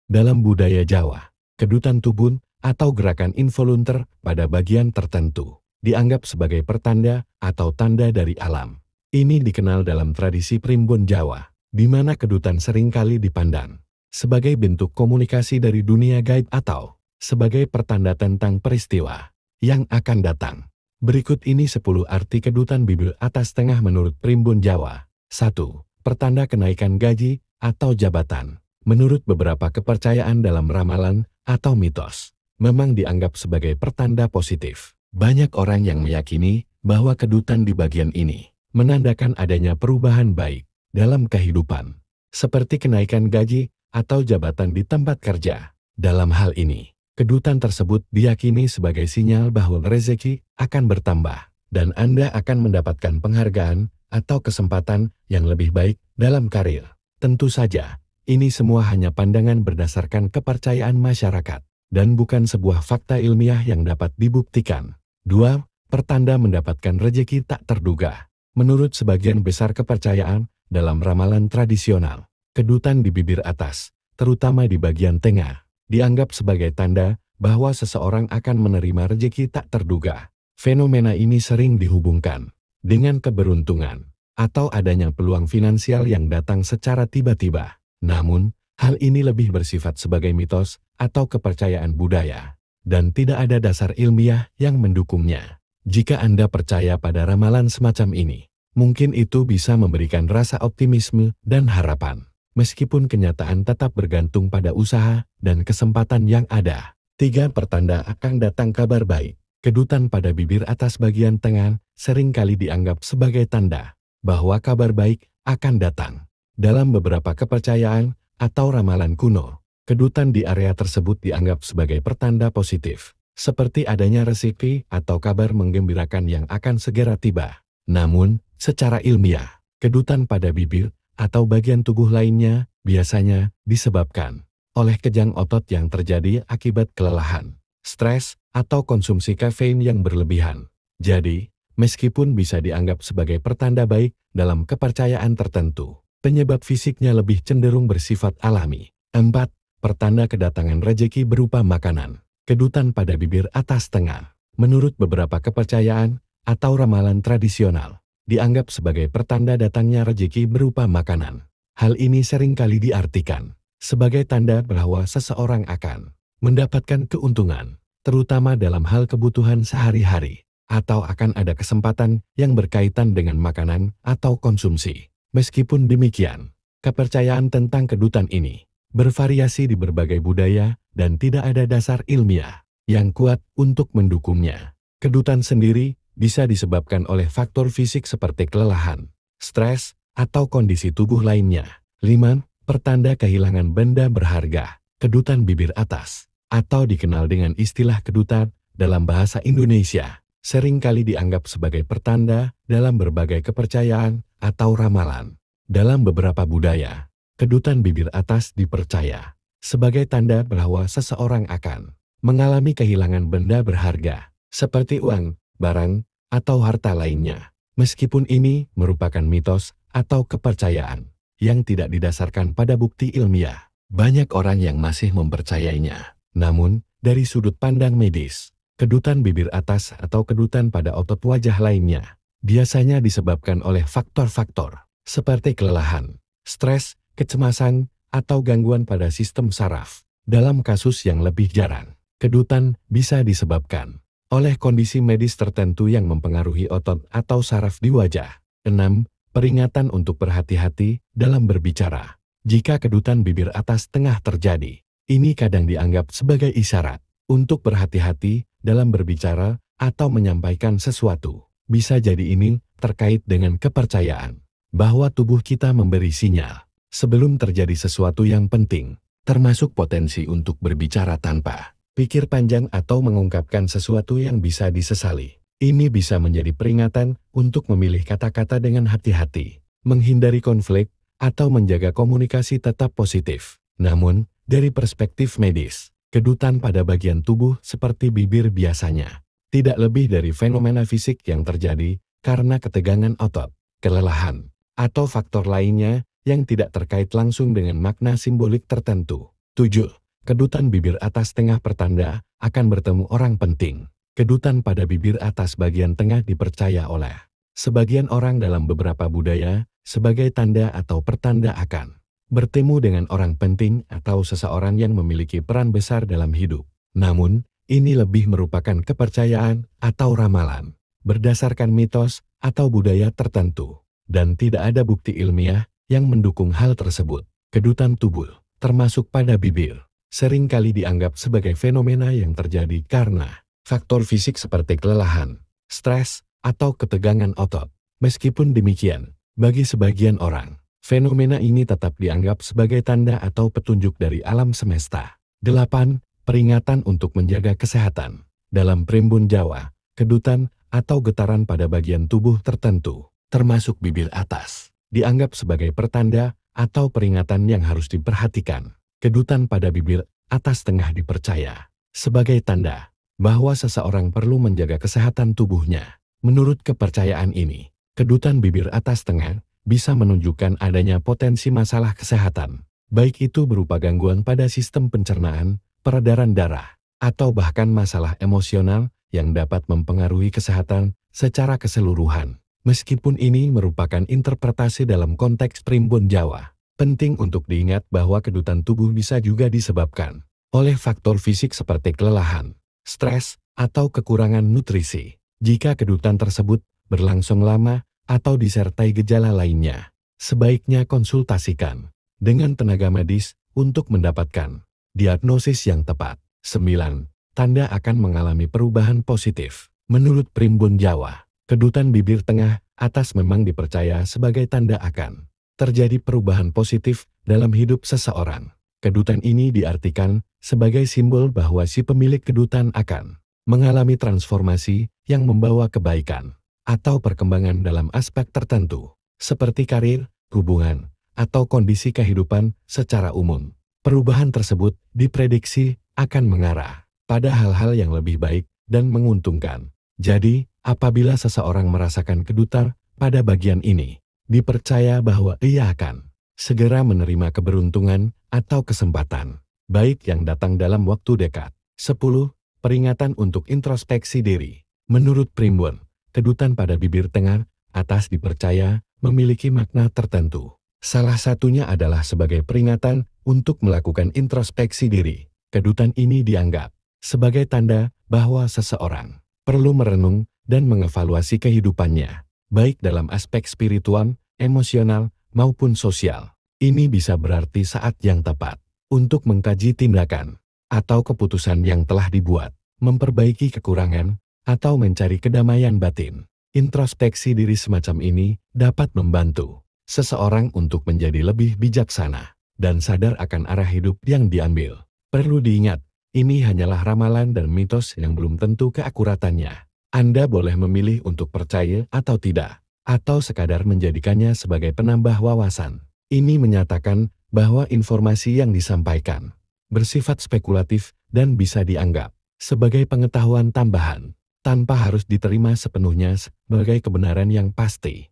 Dalam budaya Jawa, kedutan tubun atau gerakan involunter pada bagian tertentu dianggap sebagai pertanda atau tanda dari alam. Ini dikenal dalam tradisi primbon Jawa, di mana kedutan seringkali dipandang sebagai bentuk komunikasi dari dunia gaib atau sebagai pertanda tentang peristiwa yang akan datang. Berikut ini 10 arti kedutan bibir atas tengah menurut primbon Jawa. 1. Pertanda kenaikan gaji atau jabatan. Menurut beberapa kepercayaan dalam ramalan atau mitos, memang dianggap sebagai pertanda positif. Banyak orang yang meyakini bahwa kedutan di bagian ini menandakan adanya perubahan baik dalam kehidupan, seperti kenaikan gaji atau jabatan di tempat kerja. Dalam hal ini, kedutan tersebut diyakini sebagai sinyal bahwa rezeki akan bertambah dan Anda akan mendapatkan penghargaan atau kesempatan yang lebih baik dalam karir. Tentu saja, ini semua hanya pandangan berdasarkan kepercayaan masyarakat dan bukan sebuah fakta ilmiah yang dapat dibuktikan. 2. Pertanda mendapatkan rejeki tak terduga. Menurut sebagian besar kepercayaan dalam ramalan tradisional, kedutan di bibir atas, terutama di bagian tengah, dianggap sebagai tanda bahwa seseorang akan menerima rejeki tak terduga. Fenomena ini sering dihubungkan dengan keberuntungan atau adanya peluang finansial yang datang secara tiba-tiba. Namun, hal ini lebih bersifat sebagai mitos atau kepercayaan budaya, dan tidak ada dasar ilmiah yang mendukungnya. Jika Anda percaya pada ramalan semacam ini, mungkin itu bisa memberikan rasa optimisme dan harapan, meskipun kenyataan tetap bergantung pada usaha dan kesempatan yang ada. 3. Pertanda akan datang kabar baik. Kedutan pada bibir atas bagian tengah seringkali dianggap sebagai tanda bahwa kabar baik akan datang. Dalam beberapa kepercayaan atau ramalan kuno, kedutan di area tersebut dianggap sebagai pertanda positif, seperti adanya rezeki atau kabar menggembirakan yang akan segera tiba. Namun, secara ilmiah, kedutan pada bibir atau bagian tubuh lainnya biasanya disebabkan oleh kejang otot yang terjadi akibat kelelahan, stres, atau konsumsi kafein yang berlebihan. Jadi, meskipun bisa dianggap sebagai pertanda baik dalam kepercayaan tertentu, penyebab fisiknya lebih cenderung bersifat alami. 4. Pertanda kedatangan rejeki berupa makanan. Kedutan pada bibir atas tengah, menurut beberapa kepercayaan atau ramalan tradisional, dianggap sebagai pertanda datangnya rejeki berupa makanan. Hal ini seringkali diartikan sebagai tanda bahwa seseorang akan mendapatkan keuntungan, terutama dalam hal kebutuhan sehari-hari, atau akan ada kesempatan yang berkaitan dengan makanan atau konsumsi. Meskipun demikian, kepercayaan tentang kedutan ini bervariasi di berbagai budaya dan tidak ada dasar ilmiah yang kuat untuk mendukungnya. Kedutan sendiri bisa disebabkan oleh faktor fisik seperti kelelahan, stres, atau kondisi tubuh lainnya. 5. Pertanda kehilangan benda berharga. Kedutan bibir atas, atau dikenal dengan istilah kedutan dalam bahasa Indonesia, seringkali dianggap sebagai pertanda dalam berbagai kepercayaan atau ramalan. Dalam beberapa budaya, kedutan bibir atas dipercaya sebagai tanda bahwa seseorang akan mengalami kehilangan benda berharga, seperti uang, barang, atau harta lainnya. Meskipun ini merupakan mitos atau kepercayaan yang tidak didasarkan pada bukti ilmiah, banyak orang yang masih mempercayainya. Namun, dari sudut pandang medis, kedutan bibir atas atau kedutan pada otot wajah lainnya biasanya disebabkan oleh faktor-faktor seperti kelelahan, stres, kecemasan, atau gangguan pada sistem saraf. Dalam kasus yang lebih jarang, kedutan bisa disebabkan oleh kondisi medis tertentu yang mempengaruhi otot atau saraf di wajah. 6. Peringatan untuk berhati-hati dalam berbicara. Jika kedutan bibir atas tengah terjadi, ini kadang dianggap sebagai isyarat untuk berhati-hati dalam berbicara atau menyampaikan sesuatu. Bisa jadi ini terkait dengan kepercayaan bahwa tubuh kita memberi sinyal sebelum terjadi sesuatu yang penting, termasuk potensi untuk berbicara tanpa pikir panjang atau mengungkapkan sesuatu yang bisa disesali. Ini bisa menjadi peringatan untuk memilih kata-kata dengan hati-hati, menghindari konflik, atau menjaga komunikasi tetap positif. Namun, dari perspektif medis, kedutan pada bagian tubuh seperti bibir biasanya tidak lebih dari fenomena fisik yang terjadi karena ketegangan otot, kelelahan, atau faktor lainnya yang tidak terkait langsung dengan makna simbolik tertentu. 7. Kedutan bibir atas tengah pertanda akan bertemu orang penting. Kedutan pada bibir atas bagian tengah dipercaya oleh sebagian orang dalam beberapa budaya sebagai tanda atau pertanda akan bertemu dengan orang penting atau seseorang yang memiliki peran besar dalam hidup. Namun, ini lebih merupakan kepercayaan atau ramalan berdasarkan mitos atau budaya tertentu, dan tidak ada bukti ilmiah yang mendukung hal tersebut. Kedutan tubul, termasuk pada bibir, seringkali dianggap sebagai fenomena yang terjadi karena faktor fisik seperti kelelahan, stres, atau ketegangan otot. Meskipun demikian, bagi sebagian orang, fenomena ini tetap dianggap sebagai tanda atau petunjuk dari alam semesta. 8. Peringatan untuk menjaga kesehatan. Dalam primbon Jawa, kedutan atau getaran pada bagian tubuh tertentu, termasuk bibir atas, dianggap sebagai pertanda atau peringatan yang harus diperhatikan. Kedutan pada bibir atas tengah dipercaya sebagai tanda bahwa seseorang perlu menjaga kesehatan tubuhnya. Menurut kepercayaan ini, kedutan bibir atas tengah bisa menunjukkan adanya potensi masalah kesehatan, baik itu berupa gangguan pada sistem pencernaan, peredaran darah, atau bahkan masalah emosional yang dapat mempengaruhi kesehatan secara keseluruhan. Meskipun ini merupakan interpretasi dalam konteks primbon Jawa, penting untuk diingat bahwa kedutan tubuh bisa juga disebabkan oleh faktor fisik seperti kelelahan, stres, atau kekurangan nutrisi. Jika kedutan tersebut berlangsung lama atau disertai gejala lainnya, sebaiknya konsultasikan dengan tenaga medis untuk mendapatkan diagnosis yang tepat. 9. Tanda akan mengalami perubahan positif. Menurut primbon Jawa, kedutan bibir tengah atas memang dipercaya sebagai tanda akan terjadi perubahan positif dalam hidup seseorang. Kedutan ini diartikan sebagai simbol bahwa si pemilik kedutan akan mengalami transformasi yang membawa kebaikan atau perkembangan dalam aspek tertentu, seperti karir, hubungan, atau kondisi kehidupan secara umum. Perubahan tersebut diprediksi akan mengarah pada hal-hal yang lebih baik dan menguntungkan. Jadi, apabila seseorang merasakan kedutan pada bagian ini, dipercaya bahwa ia akan segera menerima keberuntungan atau kesempatan baik yang datang dalam waktu dekat. 10. Peringatan untuk introspeksi diri. Menurut primbon, kedutan pada bibir tengah atas dipercaya memiliki makna tertentu. Salah satunya adalah sebagai peringatan untuk melakukan introspeksi diri. Kedutan ini dianggap sebagai tanda bahwa seseorang perlu merenung dan mengevaluasi kehidupannya, baik dalam aspek spiritual, emosional, maupun sosial. Ini bisa berarti saat yang tepat untuk mengkaji tindakan atau keputusan yang telah dibuat, memperbaiki kekurangan, atau mencari kedamaian batin. Introspeksi diri semacam ini dapat membantu seseorang untuk menjadi lebih bijaksana dan sadar akan arah hidup yang diambil. Perlu diingat, ini hanyalah ramalan dan mitos yang belum tentu keakuratannya. Anda boleh memilih untuk percaya atau tidak, atau sekadar menjadikannya sebagai penambah wawasan. Ini menyatakan bahwa informasi yang disampaikan bersifat spekulatif dan bisa dianggap sebagai pengetahuan tambahan, tanpa harus diterima sepenuhnya sebagai kebenaran yang pasti.